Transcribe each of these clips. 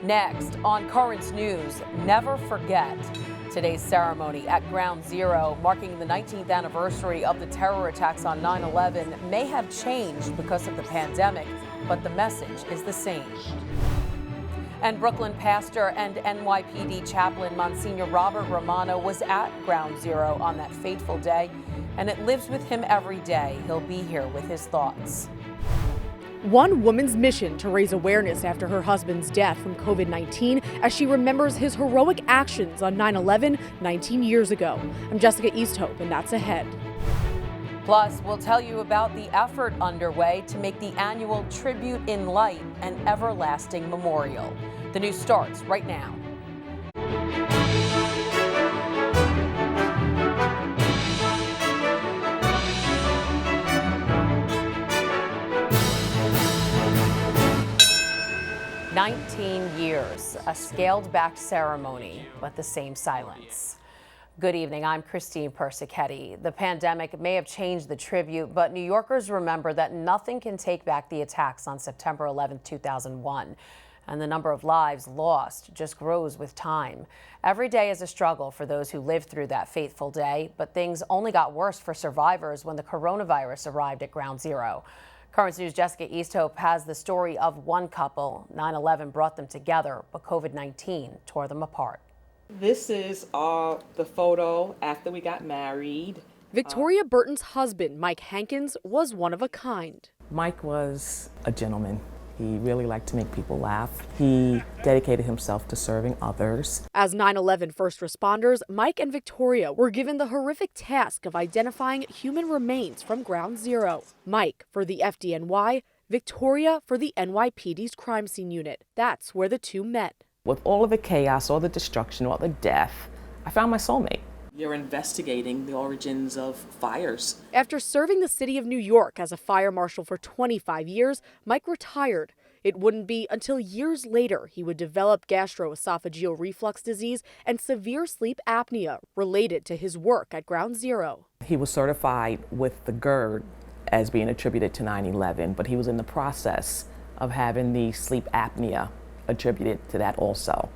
Next, on Currents News, never forget. Today's ceremony at Ground Zero, marking the 19th anniversary of the terror attacks on 9/11, may have changed because of the pandemic, but the message is the same. And Brooklyn pastor and NYPD chaplain Msgr Robert Romano was at Ground Zero on that fateful day, and it lives with him every day. He'll be here with his thoughts. One woman's mission to raise awareness after her husband's death from COVID-19 as she remembers his heroic actions on 9/11 19 years ago. I'm Jessica Easthope, and that's ahead. Plus, we'll tell you about the effort underway to make the annual Tribute in Light an everlasting memorial. The news starts right now. "19 years, a scaled-back ceremony, but the same silence." Good evening, I'm Christine Persichetti. The pandemic may have changed the tribute, but New Yorkers remember that nothing can take back the attacks on September 11, 2001. And the number of lives lost just grows with time. Every day is a struggle for those who lived through that fateful day, but things only got worse for survivors when the coronavirus arrived at Ground Zero. Currents News' Jessica Easthope has the story of one couple. 9/11 brought them together, but COVID-19 tore them apart. This is the photo after we got married. Victoria Burton's husband, Mike Hankins, was one of a kind. Mike was a gentleman. He really liked to make people laugh. He dedicated himself to serving others. As 9/11 first responders, Mike and Victoria were given the horrific task of identifying human remains from Ground Zero. Mike for the FDNY, Victoria for the NYPD's crime scene unit. That's where the two met. With all of the chaos, all the destruction, all the death, I found my soulmate. You're investigating the origins of fires. After serving the city of New York as a fire marshal for 25 years, Mike retired. It wouldn't be until years later he would develop gastroesophageal reflux disease and severe sleep apnea related to his work at Ground Zero. He was certified with the GERD as being attributed to 9/11, but he was in the process of having the sleep apnea attributed to that also,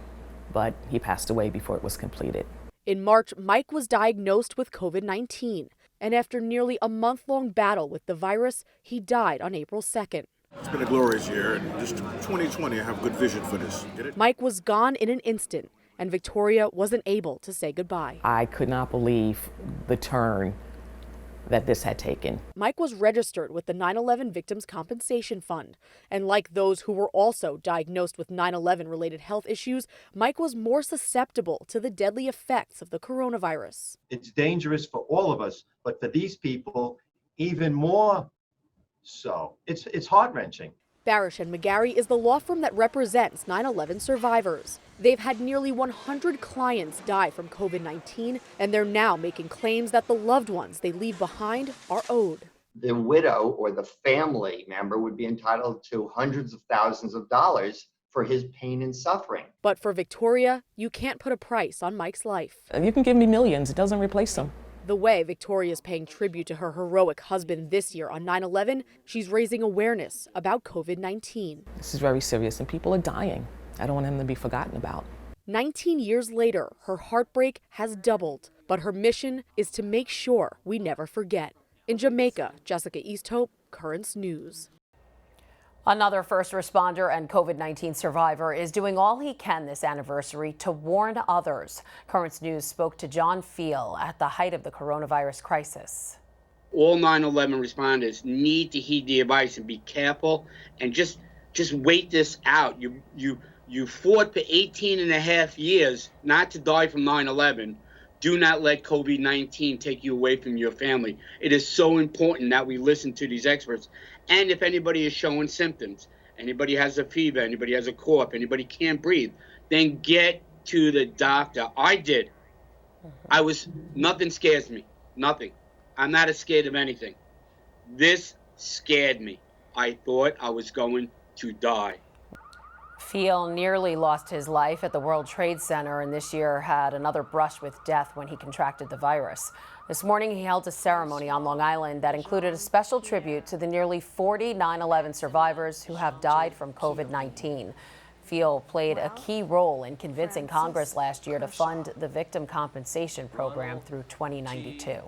but he passed away before it was completed. In March, Mike was diagnosed with COVID-19, and after nearly a month-long battle with the virus, he died on April 2nd. It's been a glorious year, and just 2020, I have good vision for this. Get it? Mike was gone in an instant, and Victoria wasn't able to say goodbye. I could not believe the turn that this had taken. Mike was registered with the 9/11 Victims Compensation Fund, and like those who were also diagnosed with 9/11 related health issues, Mike was more susceptible to the deadly effects of the coronavirus. It's dangerous for all of us, but for these people, even more so. It's heart-wrenching. Barish and McGarry is the law firm that represents 9/11 survivors. They've had nearly 100 clients die from COVID-19, and they're now making claims that the loved ones they leave behind are owed. The widow or the family member would be entitled to hundreds of thousands of dollars for his pain and suffering. But for Victoria, you can't put a price on Mike's life. You can give me millions, it doesn't replace them. The way Victoria's paying tribute to her heroic husband this year on 9/11, she's raising awareness about COVID-19. This is very serious, and people are dying. I don't want him to be forgotten about. 19 years later, her heartbreak has doubled, but her mission is to make sure we never forget. In Jamaica, Jessica Easthope, Currents News. Another first responder and COVID-19 survivor is doing all he can this anniversary to warn others. Currents News spoke to John FEAL at the height of the coronavirus crisis. All 9/11 responders need to heed the advice and be careful and just wait this out. You fought for 18 and a half years not to die from 9/11. Do not let COVID-19 take you away from your family. It is so important that we listen to these experts. And if anybody is showing symptoms, anybody has a fever, anybody has a cough, anybody can't breathe, then get to the doctor. I did. Nothing scares me. Nothing. I'm not as scared of anything. This scared me. I thought I was going to die. FEAL nearly lost his life at the World Trade Center, and this year had another brush with death when he contracted the virus. This morning he held a ceremony on Long Island that included a special tribute to the nearly 40 9/11 survivors who have died from COVID-19. FEAL played a key role in convincing Congress last year to fund the victim compensation program through 2092.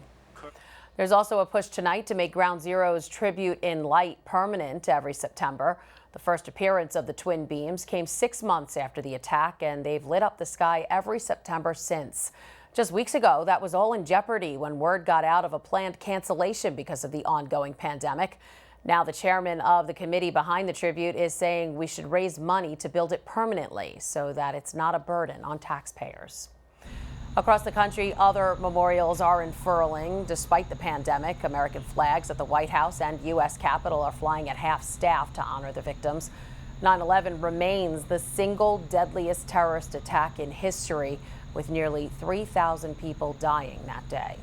There's also a push tonight to make Ground Zero's tribute in light permanent every September. The first appearance of the twin beams came 6 months after the attack, and they've lit up the sky every September since. Just weeks ago, that was all in jeopardy when word got out of a planned cancellation because of the ongoing pandemic. Now the chairman of the committee behind the tribute is saying we should raise money to build it permanently so that it's not a burden on taxpayers. Across the country, other memorials are unfurling. Despite the pandemic, American flags at the White House and U.S. Capitol are flying at half-staff to honor the victims. 9/11 remains the single deadliest terrorist attack in history, with nearly 3,000 people dying that day.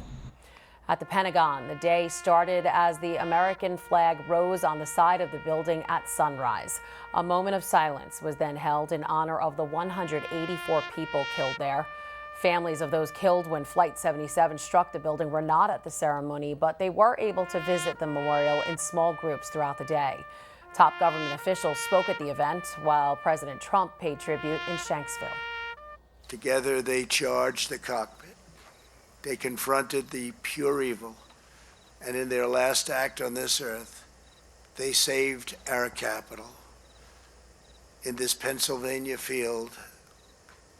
At the Pentagon, the day started as the American flag rose on the side of the building at sunrise. A moment of silence was then held in honor of the 184 people killed there. Families of those killed when Flight 77 struck the building were not at the ceremony, but they were able to visit the memorial in small groups throughout the day. Top government officials spoke at the event, while President Trump paid tribute in Shanksville. Together they charged the cockpit. They confronted the pure evil, and in their last act on this earth, they saved our capital. In this Pennsylvania field,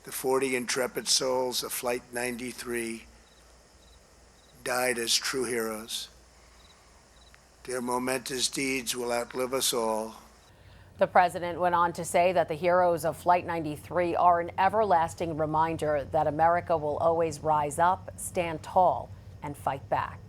the 40 intrepid souls of Flight 93 died as true heroes. Their momentous deeds will outlive us all. The president went on to say that the heroes of Flight 93 are an everlasting reminder that America will always rise up, stand tall, and fight back.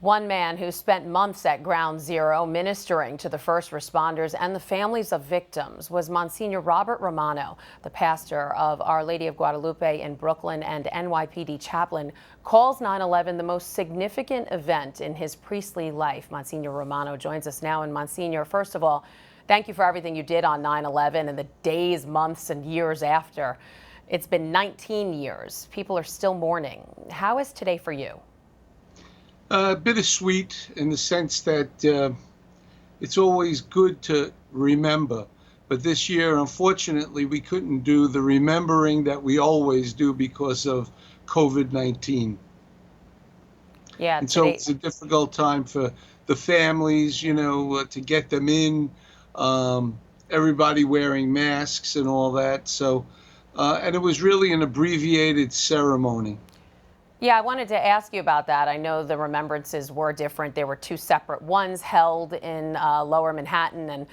One man who spent months at Ground Zero ministering to the first responders and the families of victims was Msgr. Robert Romano, the pastor of Our Lady of Guadalupe in Brooklyn and NYPD chaplain, calls 9/11 the most significant event in his priestly life. Msgr. Romano joins us now. And Msgr, first of all, thank you for everything you did on 9/11 and the days, months, and years after. It's been 19 years. People are still mourning. How is today for you? Bittersweet in the sense that it's always good to remember. But this year, unfortunately, we couldn't do the remembering that we always do because of COVID-19. Yeah, and so it's a difficult time for the families, you know, to get them in, everybody wearing masks and all that. So, and it was really an abbreviated ceremony. Yeah, I wanted to ask you about that. I know the remembrances were different. There were two separate ones held in Lower Manhattan, and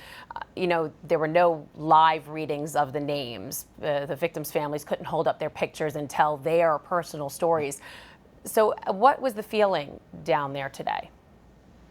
you know, there were no live readings of the names. The victims' families couldn't hold up their pictures and tell their personal stories. So what was the feeling down there today?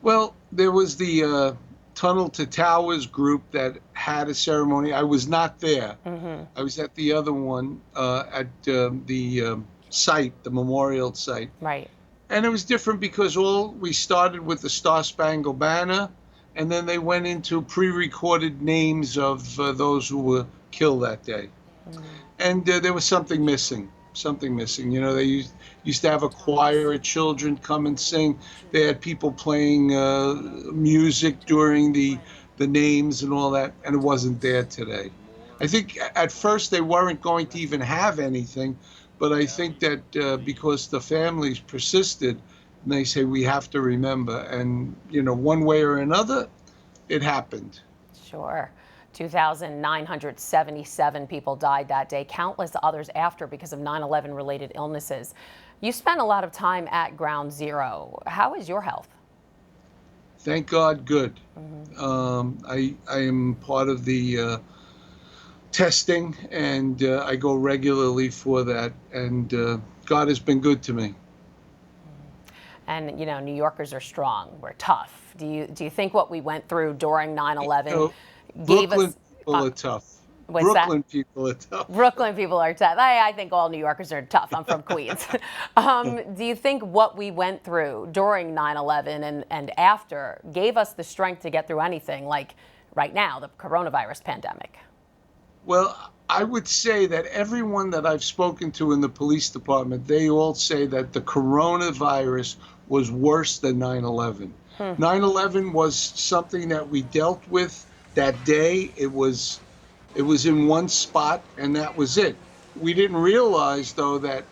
Well, there was the Tunnel to Towers group that had a ceremony. I was not there. Mm-hmm. I was at the other one at the site, the memorial site. Right. And it was different because we started with the Star Spangled Banner, and then they went into pre-recorded names of those who were killed that day. Mm. And there was something missing. You know, they used to have a choir of children come and sing. They had people playing music during the names and all that, and it wasn't there today. I think at first they weren't going to even have anything, but I think that because the families persisted, and they say we have to remember, and you know, one way or another, it happened. Sure. 2,977 people died that day, countless others after because of 9/11 related illnesses. You spent a lot of time at Ground Zero. How is your health? Thank God, good. Mm-hmm. I am part of the testing, and I go regularly for that, and God has been good to me. And you know, New Yorkers are strong. We're tough. Do you think what we went through during 9/11 gave Brooklyn us? People are tough. Brooklyn people are tough. Brooklyn people are tough. I think all New Yorkers are tough. I'm from Queens. Do you think what we went through during 9/11 and after gave us the strength to get through anything, like right now, the coronavirus pandemic? Well, I would say that everyone that I've spoken to in the police department, they all say that the coronavirus was worse than 9/11. 9/11 was something that we dealt with that day. It was It was in one spot, and that was it. We didn't realize, though, that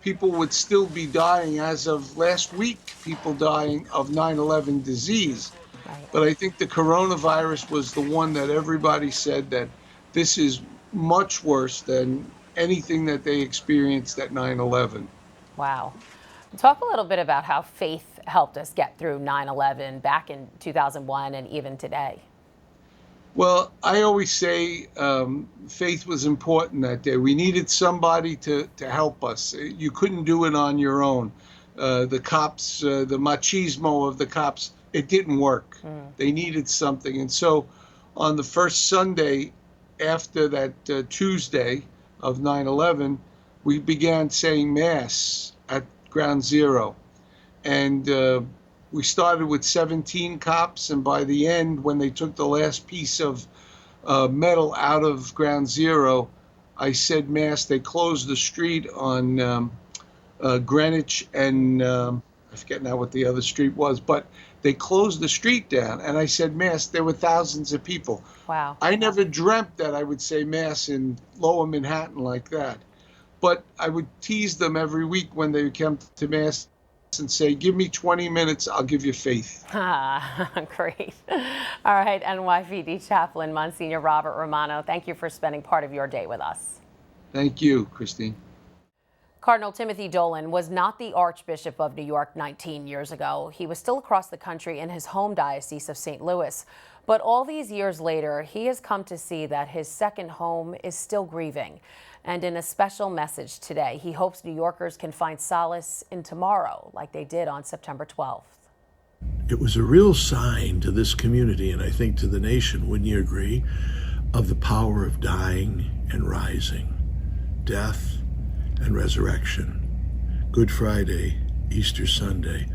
people would still be dying as of last week, people dying of 9/11 disease. Right. But I think the coronavirus was the one that everybody said that this is much worse than anything that they experienced at 9/11. Wow. Talk a little bit about how faith helped us get through 9/11 back in 2001 and even today. Well, I always say faith was important that day. We needed somebody to help us. You couldn't do it on your own. The cops, the machismo of the cops, it didn't work. They needed something. And so on the first Sunday after that Tuesday of 9/11, we began saying Mass at Ground Zero. And we started with 17 cops, and by the end, when they took the last piece of metal out of Ground Zero, I said Mass. They closed the street on Greenwich and I forget now what the other street was, but they closed the street down, and I said Mass. There were thousands of people. Wow. I never dreamt that I would say Mass in Lower Manhattan like that, but I would tease them every week when they came to Mass and say, give me 20 minutes, I'll give you faith. Great. All right, NYPD chaplain Msgr Robert Romano, thank you for spending part of your day with us. Thank you, Christine. Cardinal Timothy Dolan was not the Archbishop of New York 19 years ago. He was still across the country in his home diocese of St. Louis. But all these years later, he has come to see that his second home is still grieving. And in a special message today, he hopes New Yorkers can find solace in tomorrow, like they did on September 12th. It was a real sign to this community, and I think to the nation, wouldn't you agree, of the power of dying and rising, death and resurrection. Good Friday, Easter Sunday,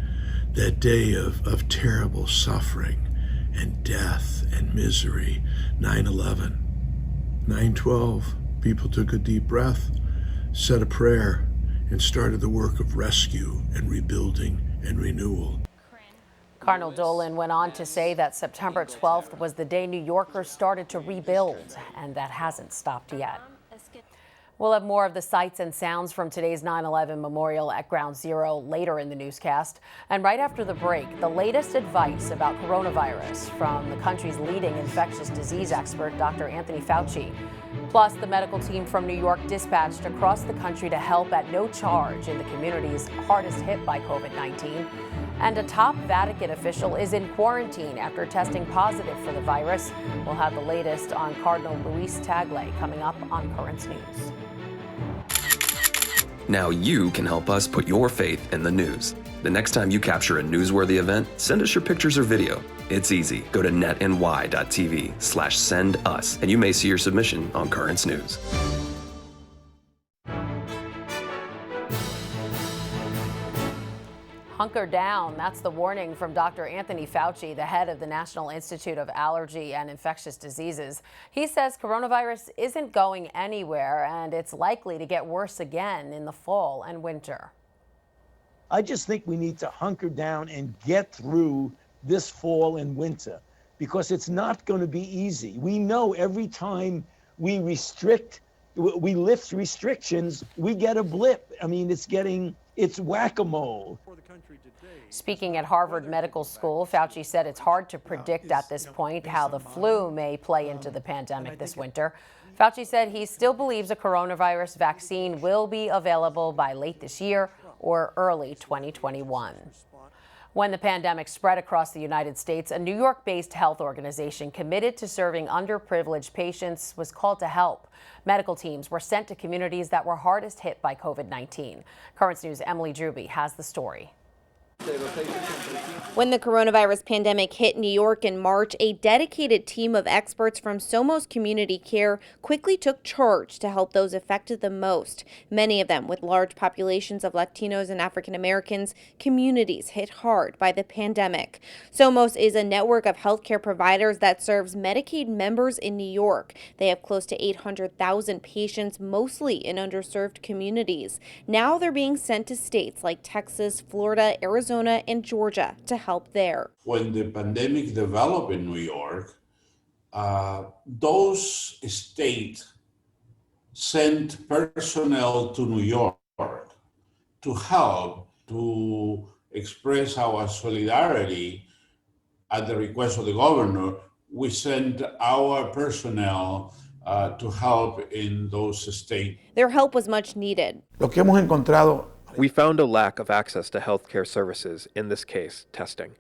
that day of terrible suffering and death and misery, 9/11, 9/12, people took a deep breath, said a prayer, and started the work of rescue and rebuilding and renewal. Cardinal Dolan went on to say that September 12th was the day New Yorkers started to rebuild, and that hasn't stopped yet. We'll have more of the sights and sounds from today's 9/11 memorial at Ground Zero later in the newscast. And right after the break, the latest advice about coronavirus from the country's leading infectious disease expert, Dr. Anthony Fauci. Plus, the medical team from New York dispatched across the country to help at no charge in the communities hardest hit by COVID-19. And a top Vatican official is in quarantine after testing positive for the virus. We'll have the latest on Cardinal Luis Tagle coming up on Currents News. Now you can help us put your faith in the news. The next time you capture a newsworthy event, send us your pictures or video. It's easy. Go to netny.tv/send us, and you may see your submission on Currents News. Hunker down. That's the warning from Dr. Anthony Fauci, the head of the National Institute of Allergy and Infectious Diseases. He says coronavirus isn't going anywhere, and it's likely to get worse again in the fall and winter. I just think we need to hunker down and get through this fall and winter, because it's not going to be easy. We know every time we lift restrictions, we get a blip. I mean, it's whack-a-mole. Speaking at Harvard Medical School, Fauci said it's hard to predict at this point how the flu may play into the pandemic this winter. Fauci said he still believes a coronavirus vaccine will be available by late this year or early 2021. When the pandemic spread across the United States, a New York-based health organization committed to serving underprivileged patients was called to help. Medical teams were sent to communities that were hardest hit by COVID-19. Currents News' Emily Druby has the story. When the coronavirus pandemic hit New York in March, a dedicated team of experts from SOMOS Community Care quickly took charge to help those affected the most, many of them with large populations of Latinos and African Americans, communities hit hard by the pandemic. SOMOS is a network of healthcare providers that serves Medicaid members in New York. They have close to 800,000 patients, mostly in underserved communities. Now they're being sent to states like Texas, Florida, Arizona, and Georgia to help there. When the pandemic developed in New York, those states sent personnel to New York to help, to express our solidarity at the request of the governor. We sent our personnel to help in those states. Their help was much needed. Lo que hemos encontrado. We found a lack of access to healthcare services, in this case, testing.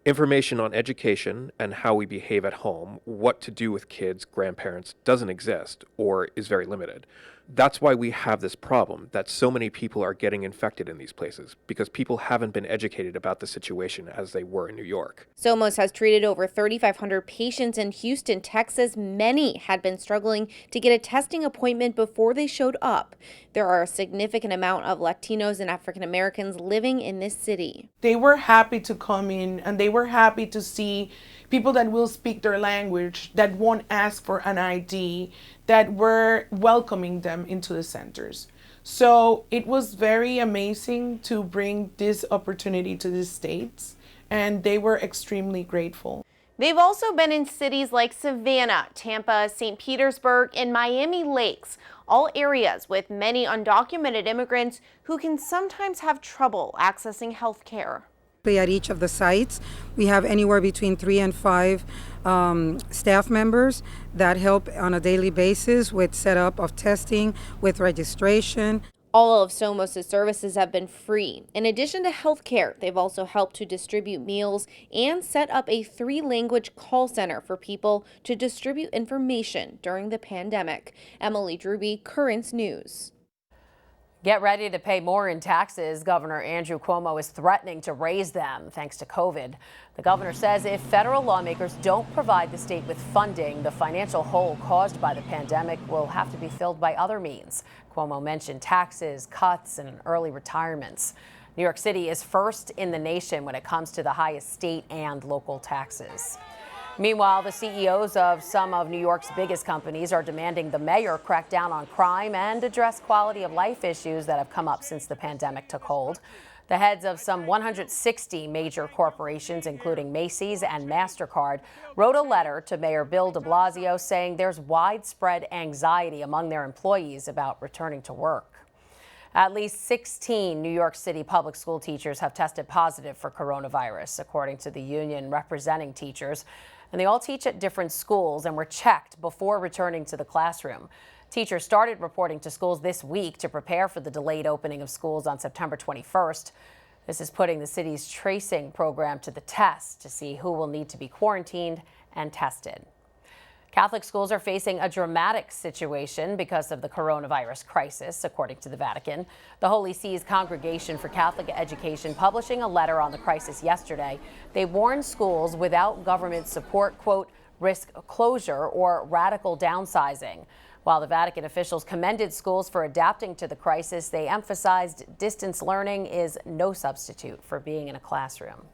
Information on education and how we behave at home, what to do with kids, grandparents, doesn't exist or is very limited. That's why we have this problem that so many people are getting infected in these places, because people haven't been educated about the situation as they were in New York. SOMOS has treated over 3,500 patients in Houston, Texas. Many had been struggling to get a testing appointment before they showed up. There are a significant amount of Latinos and African Americans living in this city. They were happy to come in, and they were happy to see people that will speak their language, that won't ask for an ID, that were welcoming them into the centers. So it was very amazing to bring this opportunity to the states, and they were extremely grateful. They've also been in cities like Savannah, Tampa, St. Petersburg, and Miami Lakes, all areas with many undocumented immigrants who can sometimes have trouble accessing health care. At each of the sites, we have anywhere between 3 and 5 staff members that help on a daily basis with setup of testing, with registration. All of SOMOS' services have been free. In addition to health care, they've also helped to distribute meals and set up a 3-language call center for people to distribute information during the pandemic. Emily Druby, Currents News. Get ready to pay more in taxes. Governor Andrew Cuomo is threatening to raise them thanks to COVID. The governor says if federal lawmakers don't provide the state with funding, the financial hole caused by the pandemic will have to be filled by other means. Cuomo mentioned taxes, cuts, and early retirements. New York City is first in the nation when it comes to the highest state and local taxes. Meanwhile, the CEOs of some of New York's biggest companies are demanding the mayor crack down on crime and address quality of life issues that have come up since the pandemic took hold. The heads of some 160 major corporations, including Macy's and MasterCard, wrote a letter to Mayor Bill de Blasio saying there's widespread anxiety among their employees about returning to work. At least 16 New York City public school teachers have tested positive for coronavirus, according to the union representing teachers. And they all teach at different schools and were checked before returning to the classroom. Teachers started reporting to schools this week to prepare for the delayed opening of schools on September 21st. This is putting the city's tracing program to the test to see who will need to be quarantined and tested. Catholic schools are facing a dramatic situation because of the coronavirus crisis, according to the Vatican. The Holy See's Congregation for Catholic Education publishing a letter on the crisis yesterday. They warned schools without government support, quote, risk closure or radical downsizing. While the Vatican officials commended schools for adapting to the crisis, they emphasized distance learning is no substitute for being in a classroom.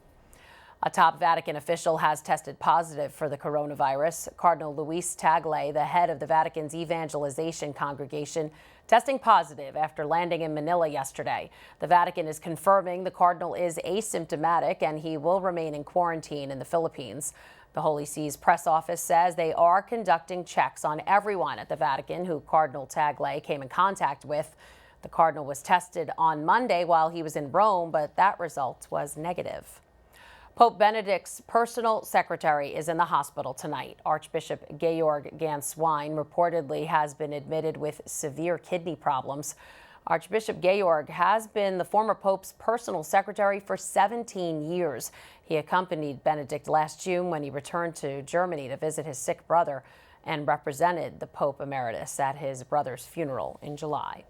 A top Vatican official has tested positive for the coronavirus. Cardinal Luis Tagle, the head of the Vatican's evangelization congregation, testing positive after landing in Manila yesterday. The Vatican is confirming the cardinal is asymptomatic and he will remain in quarantine in the Philippines. The Holy See's press office says they are conducting checks on everyone at the Vatican who Cardinal Tagle came in contact with. The cardinal was tested on Monday while he was in Rome, but that result was negative. Pope Benedict's personal secretary is in the hospital tonight. Archbishop Georg Ganswein reportedly has been admitted with severe kidney problems. Archbishop Georg has been the former Pope's personal secretary for 17 years. He accompanied Benedict last June when he returned to Germany to visit his sick brother and represented the Pope Emeritus at his brother's funeral in July.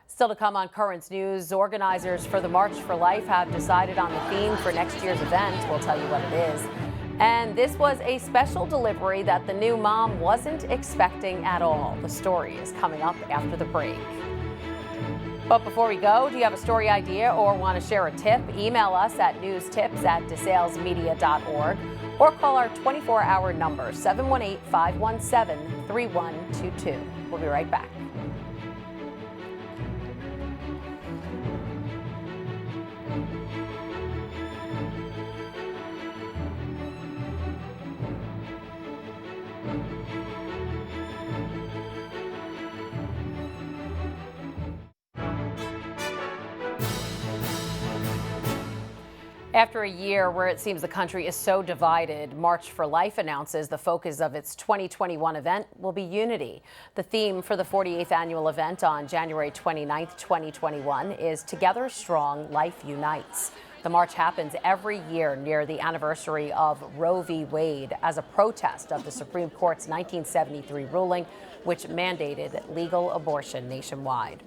Still to come on Currents News, organizers for the March for Life have decided on the theme for next year's event. We'll tell you what it is. And this was a special delivery that the new mom wasn't expecting at all. The story is coming up after the break. But before we go, do you have a story idea or want to share a tip? Email us at newstips@desalesmedia.org or call our 24-hour number, 718-517-3122. We'll be right back. After a year where it seems the country is so divided, March for Life announces the focus of its 2021 event will be unity. The theme for the 48th annual event on January 29th, 2021 is Together Strong, Life Unites. The march happens every year near the anniversary of Roe v. Wade as a protest of the Supreme Court's 1973 ruling, which mandated legal abortion nationwide.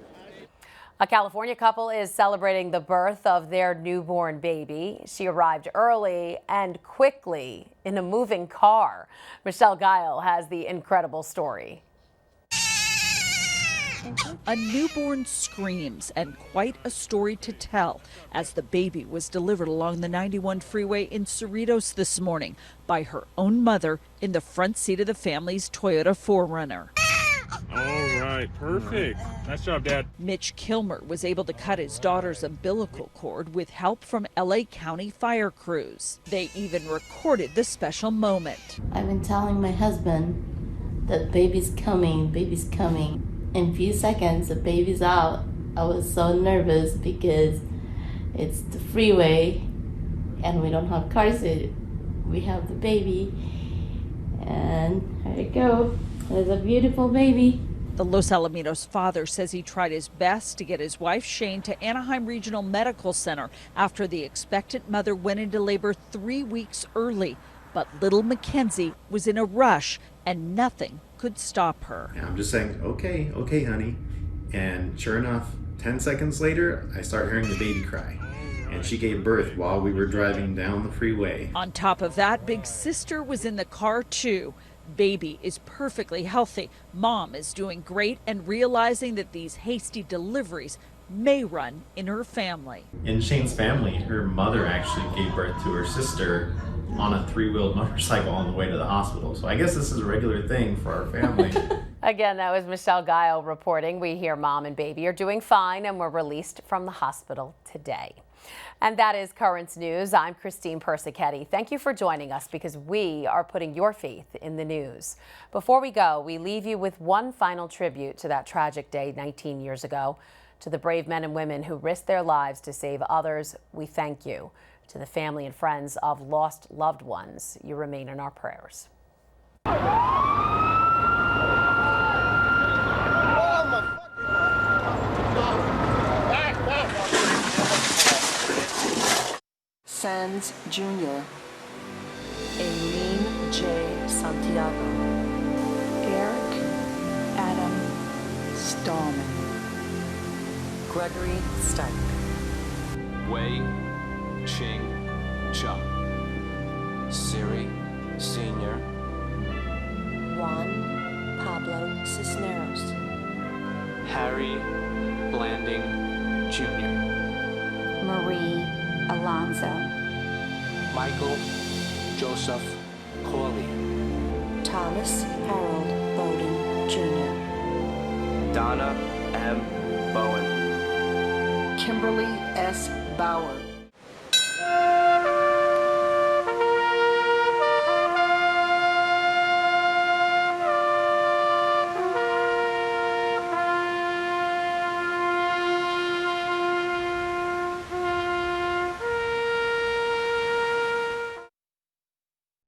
A California couple is celebrating the birth of their newborn baby. She arrived early and quickly in a moving car. Michelle Guile has the incredible story. A newborn screams, and quite a story to tell, as the baby was delivered along the 91 freeway in Cerritos this morning by her own mother in the front seat of the family's Toyota 4Runner. All right, perfect. Nice job, Dad. Mitch Kilmer was able to cut his daughter's umbilical cord with help from LA County fire crews. They even recorded the special moment. I've been telling my husband that baby's coming, baby's coming. In a few seconds, the baby's out. I was so nervous because it's the freeway and we don't have car seat. We have the baby, and here you go. There's a beautiful baby. The Los Alamitos father says he tried his best to get his wife Shane to Anaheim Regional Medical Center after the expectant mother went into labor 3 weeks early. But little Mackenzie was in a rush and nothing could stop her. And I'm just saying, okay, honey. And sure enough, 10 seconds later, I start hearing the baby cry. And she gave birth while we were driving down the freeway. On top of that, big sister was in the car too. Baby is perfectly healthy. Mom is doing great and realizing that these hasty deliveries may run in her family. In Shane's family, her mother actually gave birth to her sister on a 3-wheeled motorcycle on the way to the hospital. So I guess this is a regular thing for our family. Again, that was Michelle Guile reporting. We hear mom and baby are doing fine and were released from the hospital today. And that is Currents News. I'm Christine Persichetti. Thank you for joining us because we are putting your faith in the news. Before we go, we leave you with one final tribute to that tragic day 19 years ago. To the brave men and women who risked their lives to save others, we thank you. To the family and friends of lost loved ones, you remain in our prayers. Sands Jr., Aileen J. Santiago, Eric Adam Stallman, Gregory Stipe, Wei Ching Chung, Siri Sr., Juan Pablo Cisneros, Harry Blanding Jr., Marie Alonzo, Michael Joseph Corley, Thomas Harold Bowden Jr., Donna M. Bowen, Kimberly S. Bauer,